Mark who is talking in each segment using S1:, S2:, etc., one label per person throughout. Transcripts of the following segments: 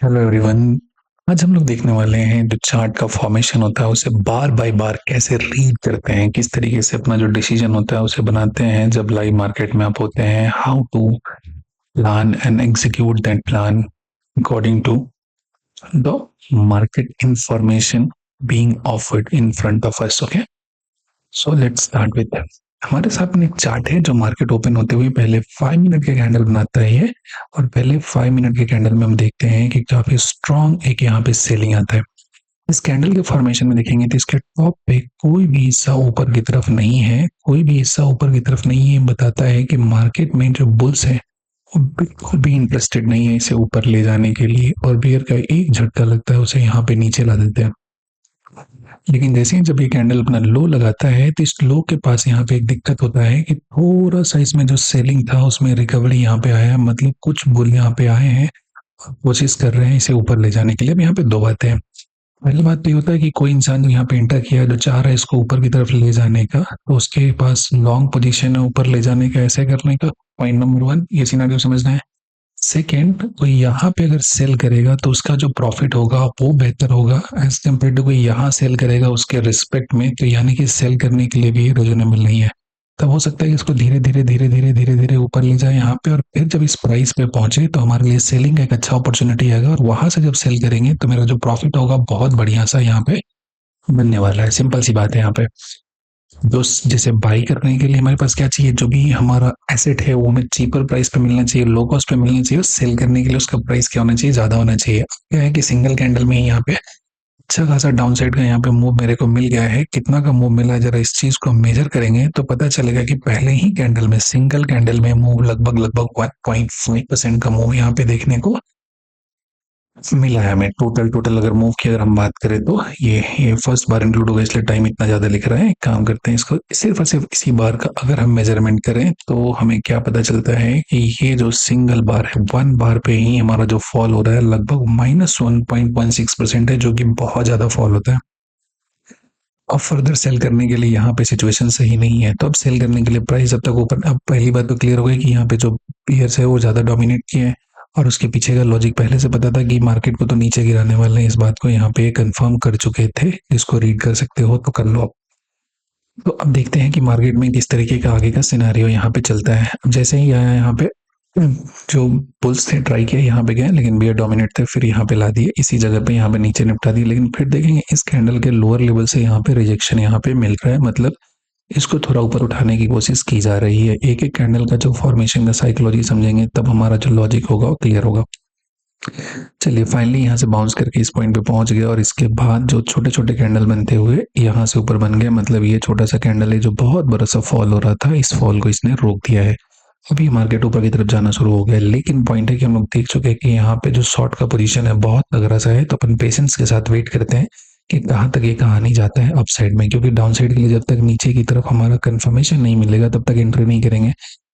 S1: Hello everyone. आज हम लोग देखने वाले हैं जो चार्ट का फॉर्मेशन होता है उसे बार बाय बार कैसे रीड करते हैं, किस तरीके से अपना जो डिसीजन होता है उसे बनाते हैं जब लाइव मार्केट में आप होते हैं। How to plan and execute that plan according to the market information being offered in front of us. Okay, so let's start with that. हमारे सामने एक चार्ट है जो मार्केट ओपन होते हुए पहले 5 मिनट के कैंडल बनाता है ये। और पहले 5 मिनट के कैंडल में हम देखते हैं कि काफी स्ट्रॉन्ग एक यहाँ पे सेलिंग आता है। इस कैंडल के फॉर्मेशन में देखेंगे तो इसके टॉप पे कोई भी हिस्सा ऊपर की तरफ नहीं है, कोई भी हिस्सा ऊपर की तरफ नहीं है। बताता है कि मार्केट में जो बुल्स है वो बिल्कुल भी इंटरेस्टेड नहीं है इसे ऊपर ले जाने के लिए, और बियर का एक झटका लगता है उसे यहाँ पे नीचे ला देते हैं। लेकिन जैसे ही जब ये कैंडल अपना लो लगाता है तो इस लो के पास यहाँ पे एक दिक्कत होता है कि थोड़ा सा इसमें जो सेलिंग था उसमें रिकवरी यहाँ पे आया है, मतलब कुछ बुल यहाँ पे आए हैं और कोशिश कर रहे हैं इसे ऊपर ले जाने के लिए। अब यहाँ पे दो बातें हैं। पहली बात तो ये होता है कि कोई इंसान जो यहाँ पे एंटर किया है जो चाह रहा है इसको ऊपर की तरफ ले जाने का, तो उसके पास लॉन्ग पोजीशन है ऊपर ले जाने का, ऐसे करने का। पॉइंट नंबर वन, ये सिनेरियो समझना है। सेकेंड, कोई यहाँ पे अगर सेल करेगा तो उसका जो प्रॉफिट होगा वो बेहतर होगा एज कम्पेयर टू कोई यहाँ सेल करेगा उसके रिस्पेक्ट में, तो यानी कि सेल करने के लिए भी रीजनेबल नहीं है। तब हो सकता है कि इसको धीरे धीरे धीरे धीरे धीरे धीरे ऊपर ले जाए यहाँ पे, और फिर जब इस प्राइस पे पहुंचे तो हमारे लिए सेलिंग का एक अच्छा अपॉर्चुनिटी आएगा, और वहां से जब सेल करेंगे तो मेरा जो प्रॉफिट होगा बहुत बढ़िया सा यहाँ पे बनने वाला है। सिंपल सी बात है यहाँ पे। दोस्त, जैसे बाई करने के लिए हमारे पास क्या चाहिए, जो भी हमारा एसेट है वो हमें चीपर प्राइस पे मिलना चाहिए, लो कॉस्ट पे मिलना चाहिए। सेल करने के लिए उसका प्राइस क्या होना चाहिए, ज्यादा होना चाहिए। अब क्या है कि सिंगल कैंडल में ही यहाँ पे अच्छा खासा डाउन साइड का यहाँ पे मूव मेरे को मिल गया है। कितना का मूव मिला है, जरा इस चीज को मेजर करेंगे तो पता चलेगा कि पहले ही कैंडल में, सिंगल कैंडल में मूव लगभग लगभग 1.5% का मूव यहाँ पे देखने को मिला है हमें। टोटल टोटल अगर मूव की अगर हम बात करें तो ये फर्स्ट बार इंक्लूड होगा, इसलिए टाइम इतना ज्यादा लिख रहा है। एक काम करते हैं, इसको सिर्फ और सिर्फ इसी बार का अगर हम मेजरमेंट करें तो हमें क्या पता चलता है कि ये जो सिंगल बार है, वन बार पे ही हमारा जो फॉल हो रहा है लगभग -1.16% है, जो कि बहुत ज्यादा फॉल होता है। अब फर्दर सेल करने के लिए यहाँ पे सिचुएशन सही नहीं है, तो अब सेल करने के लिए प्राइस अब तक ऊपर। अब पहली बात तो क्लियर हो गई कि यहाँ पे जो पियर्स है वो ज्यादा डोमिनेट किए हैं, और उसके पीछे का लॉजिक पहले से पता था कि मार्केट को तो नीचे गिराने वाले हैं। इस बात को यहाँ पे कंफर्म कर चुके थे। इसको रीड कर सकते हो तो कर लो आप। तो अब देखते हैं कि मार्केट में किस तरीके का आगे का सिनेरियो यहाँ पे चलता है। अब जैसे ही आया यहाँ पे, जो बुल्स थे ट्राई किया यहाँ पे गए, लेकिन बियर डोमिनेट थे, फिर यहाँ पे ला दिए इसी जगह पे, यहाँ पे नीचे निपटा दिए। लेकिन फिर देखेंगे इस कैंडल के लोअर लेवल से यहाँ पे रिजेक्शन यहाँ पे मिल रहा है, मतलब इसको थोड़ा ऊपर उठाने की कोशिश की जा रही है। एक एक कैंडल का जो फॉर्मेशन का साइकोलॉजी समझेंगे तब हमारा जो लॉजिक होगा वो क्लियर होगा। चलिए फाइनली यहाँ से बाउंस करके इस पॉइंट पे पहुंच गया, और इसके बाद जो छोटे छोटे कैंडल बनते हुए यहाँ से ऊपर बन गए। मतलब ये छोटा सा कैंडल है जो बहुत बड़ा सा फॉल हो रहा था, इस फॉल को इसने रोक दिया है। अभी मार्केट ऊपर की तरफ जाना शुरू हो गया, लेकिन पॉइंट है कि हम लोग देख चुके हैं कि यहाँ पे जो शॉर्ट का पोजीशन है बहुत तगड़ा सा है। तो अपन पेशेंस के साथ वेट करते हैं कि कहाँ तक ये कहानी जाता है अप साइड में, क्योंकि डाउन साइड के लिए जब तक नीचे की तरफ हमारा कंफर्मेशन नहीं मिलेगा तब तक एंट्री नहीं करेंगे।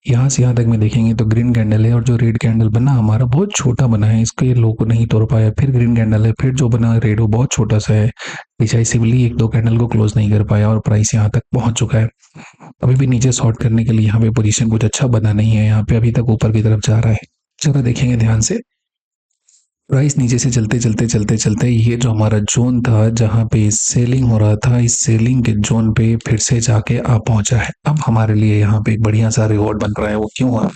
S1: यहाँ से यहाँ तक में देखेंगे तो ग्रीन कैंडल है, और जो रेड कैंडल बना हमारा बहुत छोटा बना है, इसको ये लो को नहीं तोड़ पाया। फिर ग्रीन कैंडल है, फिर जो बना रेड वो बहुत छोटा सा है, डिसाइसिवली एक दो कैंडल को क्लोज नहीं कर पाया, और प्राइस यहाँ तक पहुंच चुका है। अभी भी नीचे शॉर्ट करने के लिए यहाँ पे पोजीशन कुछ अच्छा बना नहीं है, यहाँ पे अभी तक ऊपर की तरफ जा रहा है। चलो देखेंगे ध्यान से। प्राइस नीचे से चलते चलते चलते चलते ये जो हमारा जोन था जहां पे सेलिंग हो रहा था, इस सेलिंग के जोन पे फिर से जाके आ पहुंचा है। अब हमारे लिए यहाँ पे एक बढ़िया सा रिवॉर्ड बन रहा है। वो क्यों हुआ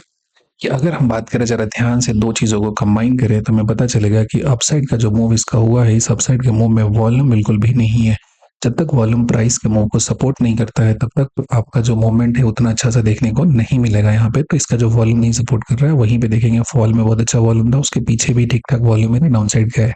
S1: कि अगर हम बात करें जरा ध्यान से, दो चीजों को कंबाइन करें तो हमें पता चलेगा कि अपसाइड का जो मूव इसका हुआ है, इस अपसाइड के मूव में वॉल्यूम बिल्कुल भी नहीं है। जब तक वॉल्यूम प्राइस के मूव को सपोर्ट नहीं करता है तब तक तो आपका जो मूवमेंट है उतना अच्छा सा देखने को नहीं मिलेगा यहाँ पे। तो इसका जो वॉल्यूम नहीं सपोर्ट कर रहा है, वहीं पे देखेंगे फॉल में बहुत अच्छा वॉल्यूम था, उसके पीछे भी ठीक ठाक वॉल्यूम है, डाउन साइड का है।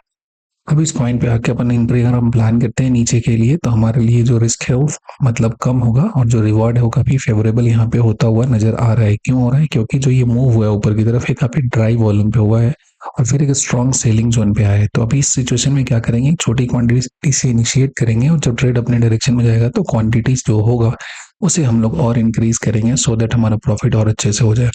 S1: अब इस पॉइंट पे आके अपन एंट्री अगर हम प्लान करते हैं नीचे के लिए तो हमारे लिए जो रिस्क है वो मतलब कम होगा, और जो रिवॉर्ड है वो काफी फेवरेबल यहाँ पे होता हुआ नजर आ रहा है। क्यों हो रहा है, क्योंकि जो ये मूव हुआ है ऊपर की तरफ, ये काफी ड्राई वॉल्यूम पे हुआ है और फिर एक स्ट्रॉन्ग सेलिंग जोन पे आया है। तो अभी इस सिचुएशन में क्या करेंगे, छोटी क्वांटिटी से इनिशिएट करेंगे, और जब ट्रेड अपने डायरेक्शन में जाएगा तो क्वांटिटीज जो होगा उसे हम लोग और इंक्रीज करेंगे, सो दैट हमारा प्रॉफिट और अच्छे से हो जाए।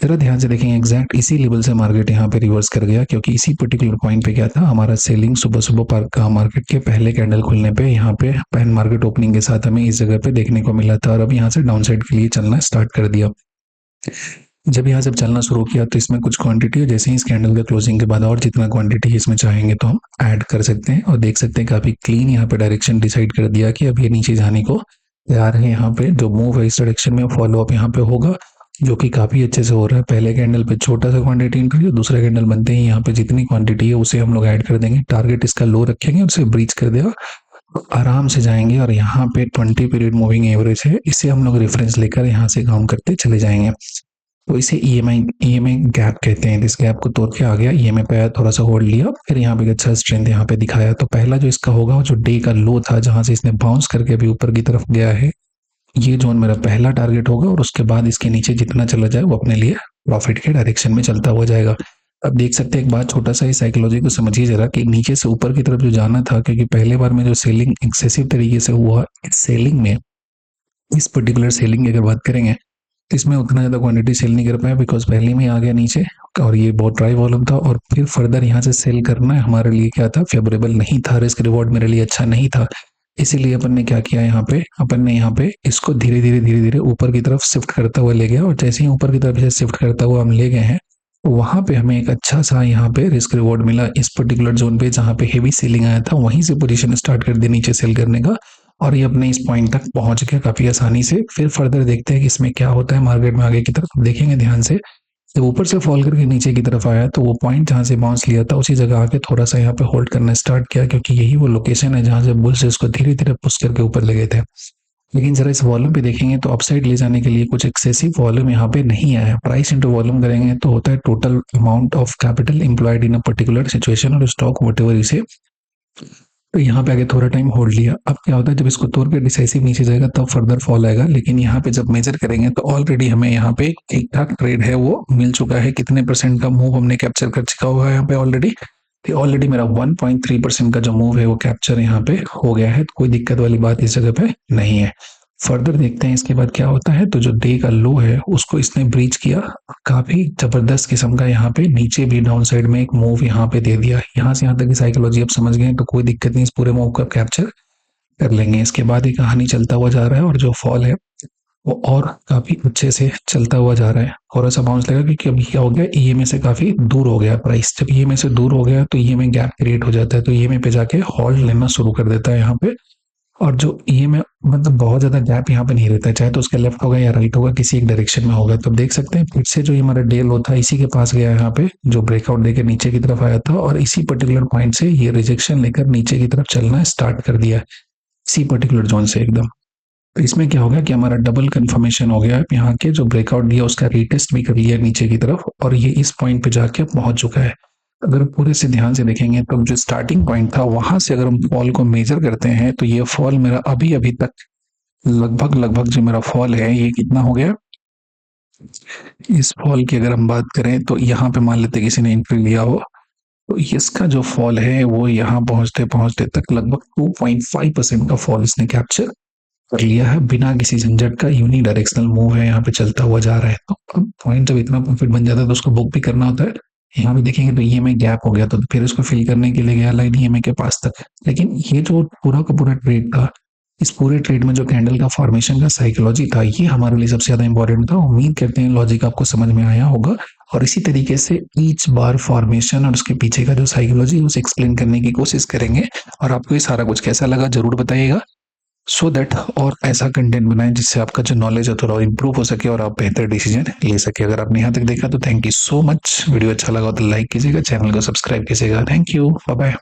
S1: जरा ध्यान से देखेंगे, एग्जैक्ट इसी लेवल से मार्केट यहाँ पे रिवर्स कर गया, क्योंकि इसी पर्टिकुलर पॉइंट पे क्या था, हमारा सेलिंग सुबह सुबह पार्क का मार्केट के पहले कैंडल खुलने पे यहाँ पे पैन मार्केट ओपनिंग के साथ हमें इस जगह पे देखने को मिला था, और अब यहाँ से डाउन साइड के लिए चलना स्टार्ट कर दिया। जब यहाँ से चलना शुरू किया तो इसमें कुछ क्वांटिटी है, जैसे ही इस कैंडल के क्लोजिंग के बाद और जितना क्वांटिटी इसमें चाहेंगे तो हम ऐड कर सकते हैं और देख सकते हैं काफी क्लीन यहाँ पे डायरेक्शन डिसाइड कर दिया कि अब ये नीचे जाने को तैयार है। यहाँ पे जो मूव है इस डायरेक्शन में फॉलो अप यहाँ पे होगा, जो कि काफी अच्छे से हो रहा है। पहले कैंडल पे छोटा सा क्वांटिटी इंक्रीज, दूसरा कैंडल बनते ही यहाँ पे जितनी क्वांटिटी है उसे हम लोग ऐड कर देंगे। टारगेट इसका लो रखेंगे, उसे ब्रीच कर देगा तो आराम से जाएंगे। और यहाँ पे 20 पीरियड मूविंग एवरेज है, इसे हम लोग रेफरेंस लेकर यहाँ से काउंट करते चले जाएंगे। तो इसे ईएमआई गैप कहते हैं। इस गैप को तोड़ के आ गया, ईएमआई पे आया, थोड़ा सा होल्ड लिया, फिर यहाँ पे अच्छा स्ट्रेंथ यहाँ पे दिखाया। तो पहला जो इसका होगा, जो डे का लो था जहां से इसने बाउंस करके अभी ऊपर की तरफ गया है, ये जोन मेरा पहला टारगेट होगा। और उसके बाद इसके नीचे जितना चला जाए वो अपने लिए प्रॉफिट के डायरेक्शन में चलता हुआ जाएगा। अब देख सकते हैं एक बात, छोटा सा ही साइकोलॉजी को समझिए जरा, कि नीचे से ऊपर की तरफ जो जाना था, क्योंकि पहले बार में जो सेलिंग एक्सेसिव तरीके से हुआ, इस सेलिंग में, इस पर्टिकुलर सेलिंग की अगर बात करेंगे, इसमें उतना ज़्यादा क्वांटिटी सेल नहीं कर पाया, बिकॉज पहले में आ गया नीचे और ये बहुत ड्राई वॉल्यूम था। और फिर फर्दर यहाँ से सेल करना हमारे लिए क्या था, फेवरेबल नहीं था, रिस्क रिवॉर्ड मेरे लिए अच्छा नहीं था। इसीलिए अपन ने क्या किया, यहाँ पे अपन ने यहाँ पे इसको धीरे धीरे ऊपर की तरफ शिफ्ट करता हुआ ले गया। और जैसे ही ऊपर की तरफ से शिफ्ट करता हुआ हम ले गए हैं, वहां पे हमें एक अच्छा सा यहाँ पे रिस्क रिवॉर्ड मिला इस पर्टिकुलर जोन पे, जहाँ पे हेवी सेलिंग आया था। वहीं से पोजीशन स्टार्ट कर दी नीचे सेल करने का, और ये अपने इस पॉइंट तक पहुंच गया काफी आसानी से। फिर फर्दर देखते हैं कि इसमें क्या होता है मार्केट में आगे की तरफ, देखेंगे ध्यान से। जब ऊपर से फॉल करके नीचे की तरफ आया तो वो पॉइंट जहां से बाउंस लिया था उसी जगह आके थोड़ा सा यहाँ पे होल्ड करना स्टार्ट किया, क्योंकि यही वो लोकेशन है जहां से बुल्स इसको धीरे धीरे पुश करके ऊपर ले गए थे। लेकिन जरा इस वॉल्यूम पे देखेंगे तो अपसाइड ले जाने के लिए कुछ एक्सेसिव वॉल्यूम यहाँ पे नहीं आया। प्राइस इंटू वॉल्यूम करेंगे तो होता है total amount of capital employed in a particular situation और स्टॉक वट एवर इसे। तो यहाँ पे आगे थोड़ा टाइम होल्ड लिया। अब क्या होता है, जब इसको तोड़ के डिसाइसिव नीचे जाएगा तब फर्दर फॉल आएगा। लेकिन यहाँ पे जब मेजर करेंगे तो ऑलरेडी हमें यहाँ पे ठीक ठाक ट्रेड है वो मिल चुका है। कितने परसेंट का मूव हमने कैप्चर कर चुका हुआ है यहाँ पे ऑलरेडी, तो ऑलरेडी मेरा 1.3% का जो मूव है वो कैप्चर यहाँ पे हो गया है। तो कोई दिक्कत वाली बात इस जगह पे नहीं है। फर्दर देखते हैं इसके बाद क्या होता है। तो जो डे का लो है उसको इसने ब्रीच किया, काफी जबरदस्त किस्म का यहाँ पे नीचे भी डाउन साइड में एक मूव यहाँ पे दे दिया। यहाँ से यहाँ तक की साइकोलॉजी आप समझ गए तो कोई दिक्कत नहीं, इस पूरे मूव का कैप्चर कर लेंगे। इसके बाद ये कहानी चलता हुआ जा रहा है और जो फॉल है वो और काफी अच्छे से चलता हुआ जा रहा है। थोड़ा सा बाउंस लगा क्योंकि अभी क्या हो गया, ईएमए से काफी दूर हो गया प्राइस। जब ईएमए से दूर हो गया तो ईएमए गैप क्रिएट हो जाता है, तो ईएमए पे जाके होल्ड लेना शुरू कर देता है यहाँ पे। और जो ईएमए मतलब बहुत ज्यादा गैप यहाँ पे नहीं रहता है, चाहे तो उसका लेफ्ट होगा या राइट होगा, किसी एक डायरेक्शन में होगा। तो देख सकते हैं फिर से जो ये हमारा डे लो था इसी के पास गया यहाँ पे, जो ब्रेकआउट देके नीचे की तरफ आया था, और इसी पर्टिकुलर पॉइंट से ये रिजेक्शन लेकर नीचे की तरफ चलना स्टार्ट कर दिया, इसी पर्टिकुलर जोन से एकदम। तो इसमें क्या हो गया कि हमारा डबल कंफर्मेशन हो गया है। यहाँ के जो ब्रेकआउट दिया उसका रीटेस्ट भी कर लिया नीचे की तरफ, और ये इस पॉइंट पे जाके पहुंच चुका है। अगर पूरे से ध्यान से देखेंगे तो जो स्टार्टिंग पॉइंट था वहां से अगर हम फॉल को मेजर करते हैं तो ये फॉल मेरा अभी अभी तक लगभग लगभग जो मेरा फॉल है ये कितना हो गया। इस फॉल की अगर हम बात करें तो यहाँ पे मान लेते किसी ने एंट्री लिया हो, तो इसका जो फॉल है वो यहाँ पहुंचते पहुंचते तक लगभग 2.5% का फॉल इसने कैप्चर कर लिया है बिना किसी झंझट का। यूनी डायरेक्शनल मूव है, यहाँ पे चलता हुआ जा रहा है। तो अब पॉइंट जब इतना प्रॉफिट बन जाता है तो उसको बुक भी करना होता है। यहाँ भी देखेंगे तो ईएमआई गैप हो गया, तो फिर इसको फिल करने के लिए गया लाइन ईएमआई के पास तक। लेकिन ये जो पूरा का पूरा ट्रेड था, इस पूरे ट्रेड में जो कैंडल का फॉर्मेशन का साइकोलॉजी था, ये हमारे लिए सबसे ज्यादा इंपॉर्टेंट था। उम्मीद करते हैं लॉजिक आपको समझ में आया होगा, और इसी तरीके से ईच बार फॉर्मेशन और उसके पीछे का जो साइकोलॉजी है उसे एक्सप्लेन करने की कोशिश करेंगे। और आपको ये सारा कुछ कैसा लगा जरूर बताइएगा, सो दैट और ऐसा कंटेंट बनाएं जिससे आपका जो नॉलेज है थोड़ा इंप्रूव हो सके और आप बेहतर डिसीजन ले सके। अगर आपने यहाँ तक देखा तो thank you so much. Video अच्छा लगा तो लाइक कीजिएगा, चैनल को सब्सक्राइब कीजिएगा। Thank you, bye bye.